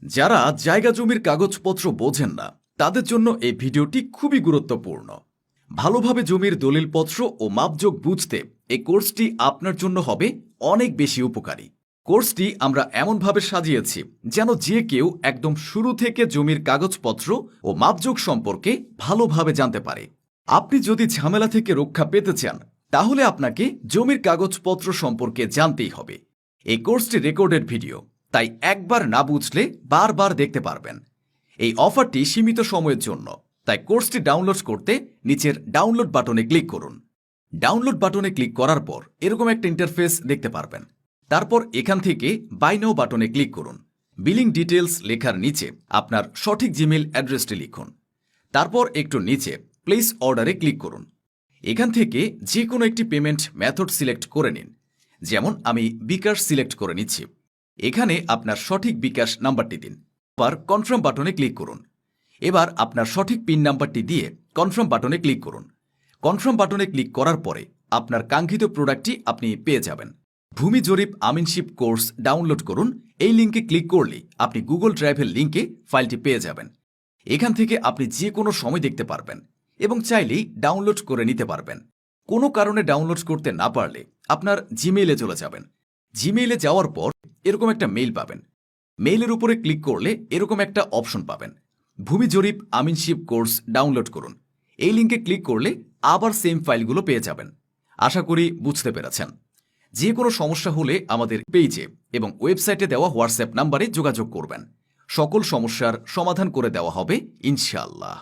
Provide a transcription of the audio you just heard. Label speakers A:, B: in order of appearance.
A: যারা জায়গা জমির কাগজপত্র বোঝেন না তাদের জন্য এই ভিডিওটি খুবই গুরুত্বপূর্ণ। ভালোভাবে জমির দলিলপত্র ও মাপজোক বুঝতে এই কোর্সটি আপনার জন্য হবে অনেক বেশি উপকারী। কোর্সটি আমরা এমনভাবে সাজিয়েছি যেন যে কেউ একদম শুরু থেকে জমির কাগজপত্র ও মাপজোক সম্পর্কে ভালোভাবে জানতে পারে। আপনি যদি ঝামেলা থেকে রক্ষা পেতে চান তাহলে আপনাকে জমির কাগজপত্র সম্পর্কে জানতেই হবে। এই কোর্সটি রেকর্ডেড ভিডিও, তাই একবার না বুঝলে বারবার দেখতে পারবেন। এই অফারটি সীমিত সময়ের জন্য, তাই কোর্সটি ডাউনলোড করতে নিচের ডাউনলোড বাটনে ক্লিক করুন। ডাউনলোড বাটনে ক্লিক করার পর এরকম একটা ইন্টারফেস দেখতে পারবেন। তারপর এখান থেকে বাই নাও বাটনে ক্লিক করুন। বিলিং ডিটেলস লেখার নিচে আপনার সঠিক জিমেইল অ্যাড্রেসটি লিখুন। তারপর একটু নিচে প্লেস অর্ডারে ক্লিক করুন। এখান থেকে যে কোনো একটি পেমেন্ট মেথড সিলেক্ট করে নিন। যেমন আমি বিকাশ সিলেক্ট করে নিচ্ছি। এখানে আপনার সঠিক বিকাশ নাম্বারটি দিন। এবার কনফার্ম বাটনে ক্লিক করুন। এবার আপনার সঠিক পিন নাম্বারটি দিয়ে কনফার্ম বাটনে ক্লিক করুন। কনফার্ম বাটনে ক্লিক করার পরে আপনার কাঙ্ক্ষিত প্রোডাক্টটি আপনি পেয়ে যাবেন। ভূমি জরিপ আমিনশিপ কোর্স ডাউনলোড করুন। এই লিঙ্কে ক্লিক করলেই আপনি গুগল ড্রাইভের লিঙ্কে ফাইলটি পেয়ে যাবেন। এখান থেকে আপনি যে কোনো সময় দেখতে পারবেন এবং চাইলেই ডাউনলোড করে নিতে পারবেন। কোনো কারণে ডাউনলোড করতে না পারলে আপনার জিমেইলে চলে যাবেন। জিমেইলে যাওয়ার পর এরকম একটা মেইল পাবেন। মেইলের উপরে ক্লিক করলে এরকম একটা অপশন পাবেন, ভূমি জরিপ আমিনশিপ কোর্স ডাউনলোড করুন। এই লিঙ্কে ক্লিক করলে আবার সেম ফাইলগুলো পেয়ে যাবেন। আশা করি বুঝতে পেরেছেন। যে কোনো সমস্যা হলে আমাদের পেজে এবং ওয়েবসাইটে দেওয়া হোয়াটসঅ্যাপ নাম্বারে যোগাযোগ করবেন। সকল সমস্যার সমাধান করে দেওয়া হবে ইনশাআল্লাহ।